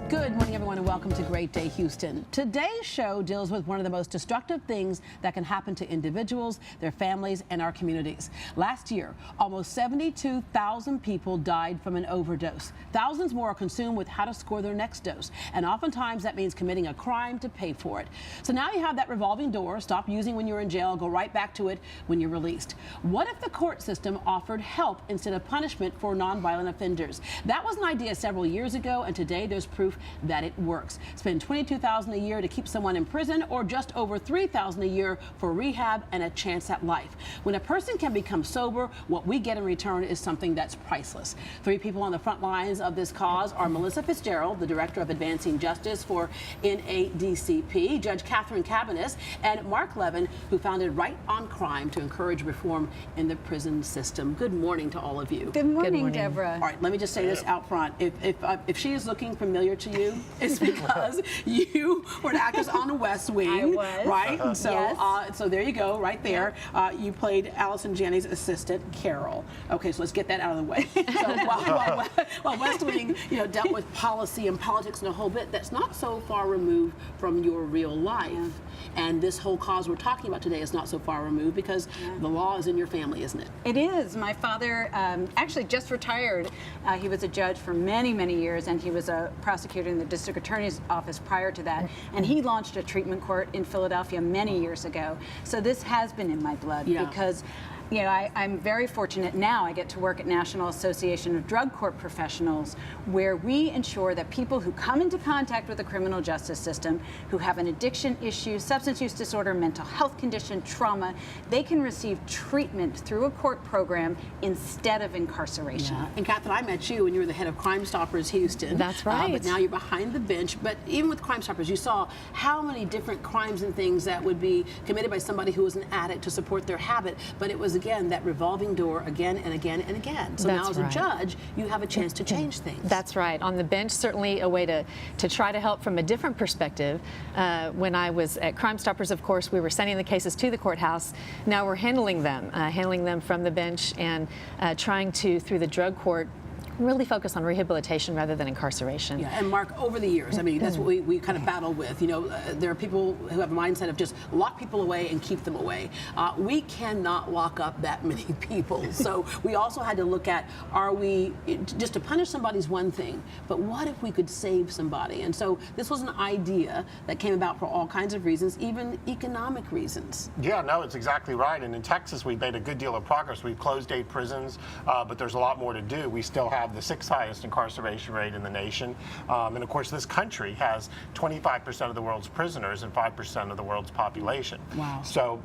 Good morning, everyone, and welcome to Great Day Houston. Today's show deals with one of the most destructive things that can happen to individuals, their families, and our communities. Last year, almost 72,000 people died from an overdose. Thousands more are consumed with how to score their next dose, and oftentimes that means committing a crime to pay for it. So now you have that revolving door. Stop using when you're in jail, go right back to it when you're released. What if the court system offered help instead of punishment for nonviolent offenders? That was an idea several years ago, and today there's proof that it works. Spend $22,000 a year to keep someone in prison, or just over $3,000 a year for rehab and a chance at life. When a person can become sober, what we get in return is something that's priceless. Three people on the front lines of this cause are Melissa Fitzgerald, the Director of Advancing Justice for NADCP, Judge Katherine Cabiniss, and Marc Levin, who founded Right on Crime to encourage reform in the prison system. Good morning to all of you. Good morning, Deborah. All right, let me just say this out front. If she is looking familiar to you, it's because you were an actress on the West Wing. I was. Right? And so, yes. So there you go, right there. You played Allison Janney's assistant, Carol. Okay, so let's get that out of the way. So while West Wing, dealt with policy and politics and a whole bit, that's not so far removed from your real life. Yeah. And this whole cause we're talking about today is not so far removed because the law is in your family, isn't it? It is. My father actually just retired. He was a judge for many, many years, and he was a prosecutor in the district attorney's office prior to that. And he launched a treatment court in Philadelphia many years ago. So this has been in my blood because I'm very fortunate now. I get to work at National Association of Drug Court Professionals, where we ensure that people who come into contact with the criminal justice system, who have an addiction issue, substance use disorder, mental health condition, trauma, they can receive treatment through a court program instead of incarceration. Yeah. And Katherine, I met you when you were the head of Crime Stoppers Houston. That's right. But now you're behind the bench. But even with Crime Stoppers, you saw how many different crimes and things that would be committed by somebody who was an addict to support their habit. But it was, again, that revolving door again and again and again. So now as a judge, you have a chance to change things. That's right. On the bench, certainly a way to try to help from a different perspective. When I was at Crime Stoppers, of course, we were sending the cases to the courthouse. Now we're handling them from the bench and trying to, through the drug court, really focus on rehabilitation rather than incarceration. Yeah, and Marc, over the years, I mean, that's what we kind of battle with. There are people who have a mindset of just lock people away and keep them away. We cannot lock up that many people. So we also had to look at, just to punish somebody's one thing, but what if we could save somebody? And so this was an idea that came about for all kinds of reasons, even economic reasons. Yeah, no, it's exactly right. And in Texas, we've made a good deal of progress. We've closed 8 prisons, but there's a lot more to do. We still have the 6th highest incarceration rate in the nation. And of course, this country has 25% of the world's prisoners and 5% of the world's population. Wow. So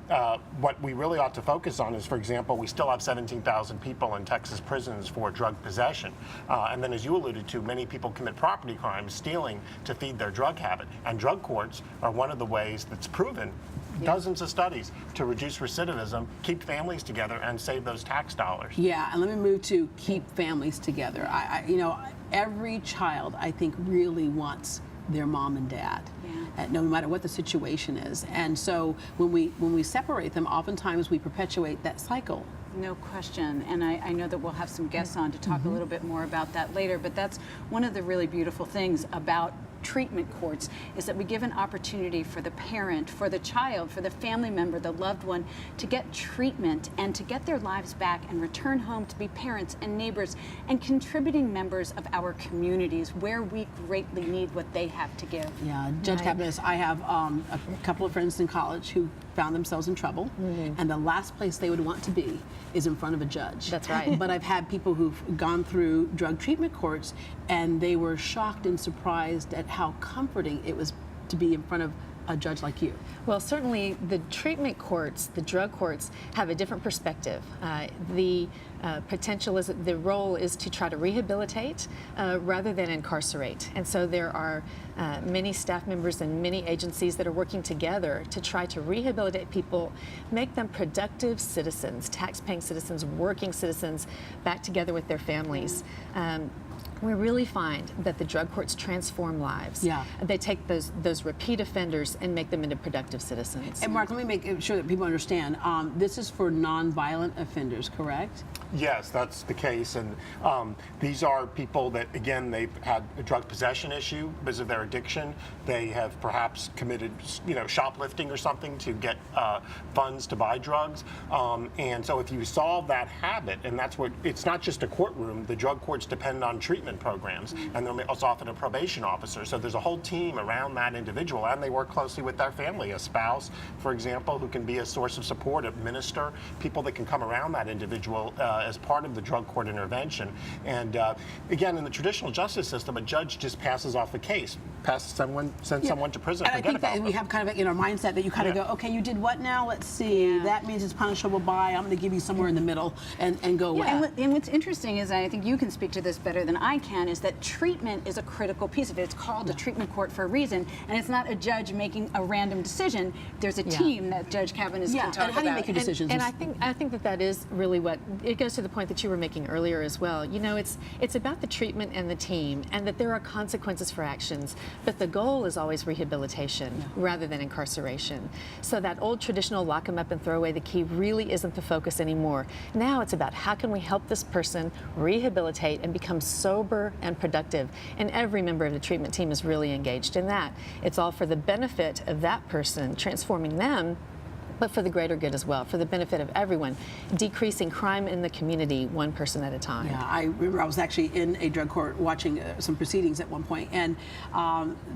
what we really ought to focus on is, for example, we still have 17,000 people in Texas prisons for drug possession. And then, as you alluded to, many people commit property crimes, stealing to feed their drug habit. And drug courts are one of the ways that's proven, dozens of studies, to reduce recidivism, keep families together, and save those tax dollars. Yeah, and let me move to keep families together. Every child, I think, really wants their mom and dad, no matter what the situation is. And so when we separate them, oftentimes we perpetuate that cycle. No question, and I know that we'll have some guests on to talk a little bit more about that later, but that's one of the really beautiful things about treatment courts, is that we give an opportunity for the parent, for the child, for the family member, the loved one, to get treatment and to get their lives back and return home to be parents and neighbors and contributing members of our communities where we greatly need what they have to give. Yeah, Judge Cabiniss, I have a couple of friends in college who found themselves in trouble, and the last place they would want to be is in front of a judge. That's right. But I've had people who've gone through drug treatment courts, and they were shocked and surprised at how comforting it was to be in front of a judge like you. Well, certainly the treatment courts, the drug courts, have a different perspective. The potential is, the role is to try to rehabilitate rather than incarcerate. And so there are many staff members and many agencies that are working together to try to rehabilitate people, make them productive citizens, tax-paying citizens, working citizens, back together with their families. we really find that the drug courts transform lives. Yeah. They take those repeat offenders and make them into productive citizens. And Mark, let me make sure that people understand. This is for non-violent offenders, correct? Yes, that's the case, and these are people that, again, they've had a drug possession issue because of their addiction. They have perhaps committed, shoplifting or something to get funds to buy drugs, and so if you solve that habit, and that's what, it's not just a courtroom. The drug courts depend on treatment programs, and there's often a probation officer. So there's a whole team around that individual, and they work closely with their family, a spouse, for example, who can be a source of support, a minister, people that can come around that individual as part of the drug court intervention. And again, in the traditional justice system, a judge just passes off a case, sends someone to prison. And I think that we have kind of in our mindset that you kind of go, okay, you did what now? Let's see. Yeah. That means it's punishable by, I'm going to give you somewhere in the middle and go away. And what's interesting is, I think you can speak to this better than I can, is that treatment is a critical piece of it. It's called a treatment court for a reason, and it's not a judge making a random decision. There's a team that Judge Cabiniss can talk about. And how do you make your decisions? And I think that is really what, it goes to the point that you were making earlier as well. It's about the treatment and the team, and that there are consequences for actions, but the goal is always rehabilitation rather than incarceration. So that old traditional lock them up and throw away the key really isn't the focus anymore. Now it's about how can we help this person rehabilitate and become sober and productive, and every member of the treatment team is really engaged in that. It's all for the benefit of that person, transforming them, but for the greater good as well, for the benefit of everyone, decreasing crime in the community one person at a time. Yeah, I remember I was actually in a drug court watching some proceedings at one point, and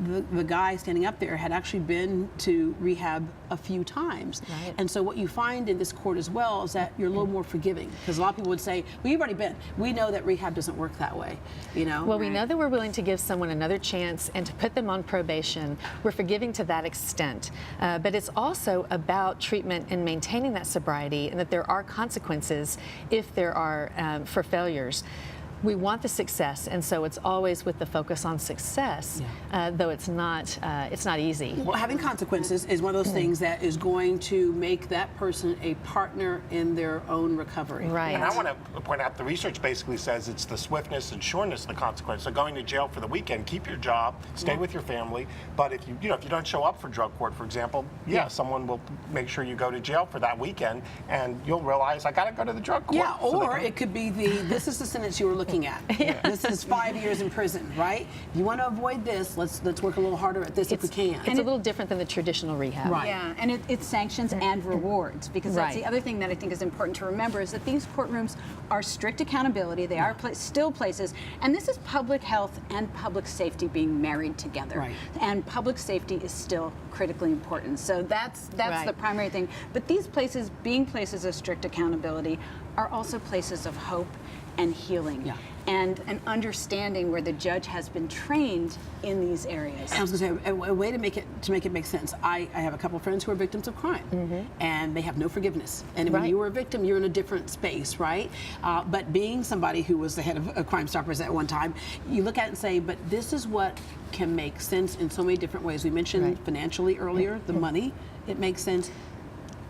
the guy standing up there had actually been to rehab a few times. Right. And so what you find in this court as well is that you're a little more forgiving, because a lot of people would say, well, you've already been. We know that rehab doesn't work that way, Well, we know that we're willing to give someone another chance and to put them on probation. We're forgiving to that extent. But it's also about treatment and maintaining that sobriety, and that there are consequences if there are for failures. We want the success, and so it's always with the focus on success, though it's not easy. Well, having consequences is one of those things that is going to make that person a partner in their own recovery. Right. And I want to point out the research basically says it's the swiftness and sureness of the consequence. So going to jail for the weekend, keep your job, stay with your family. But if you don't show up for drug court, for example, someone will make sure you go to jail for that weekend, and you'll realize I got to go to the drug court. Yeah, or it could be this is the sentence you were looking at. This is 5 years in prison, right? You want to avoid this, let's work a little harder at this if we can. It's a little different than the traditional rehab. Right. Yeah, and it's sanctions and rewards, because that's the other thing that I think is important to remember, is that these courtrooms are strict accountability. They are still places, and this is public health and public safety being married together. Right. And public safety is still critically important. So that's the primary thing. But these places, being places of strict accountability, are also places of hope and healing, and an understanding where the judge has been trained in these areas. And I was going to say, a way to make it make sense. I have a couple of friends who are victims of crime, and they have no forgiveness. And when you were a victim, you're in a different space, right? But being somebody who was the head of Crime Stoppers at one time, you look at it and say, but this is what can make sense in so many different ways. We mentioned financially earlier, the money, it makes sense.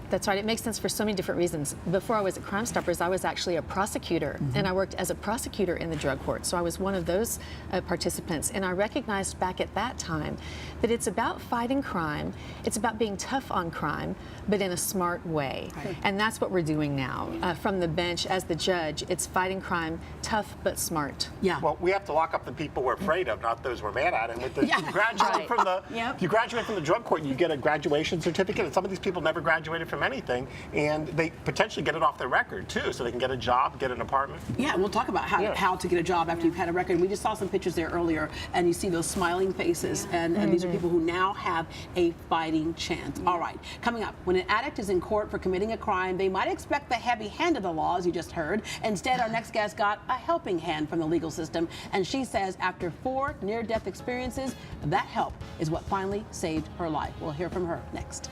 That's right. It makes sense for so many different reasons. Before I was at Crime Stoppers, I was actually a prosecutor, and I worked as a prosecutor in the drug court. So I was one of those participants, and I recognized back at that time that it's about fighting crime. It's about being tough on crime, but in a smart way. Right. And that's what we're doing now. From the bench as the judge, it's fighting crime, tough but smart. Yeah. Well, we have to lock up the people we're afraid of, not those we're mad at. And with the you graduate from the you graduate from the drug court, you get a graduation certificate. And some of these people never graduated from anything, and they potentially get it off their record too, so they can get a job, get an apartment. Yeah, we'll talk about how to get a job after you've had a record. We just saw some pictures there earlier, and you see those smiling faces, and these are people who now have a fighting chance. All right, coming up, when an addict is in court for committing a crime, they might expect the heavy hand of the law, as you just heard. Instead, our next guest got a helping hand from the legal system, and she says after 4 near-death experiences, that help is what finally saved her life. We'll hear from her next.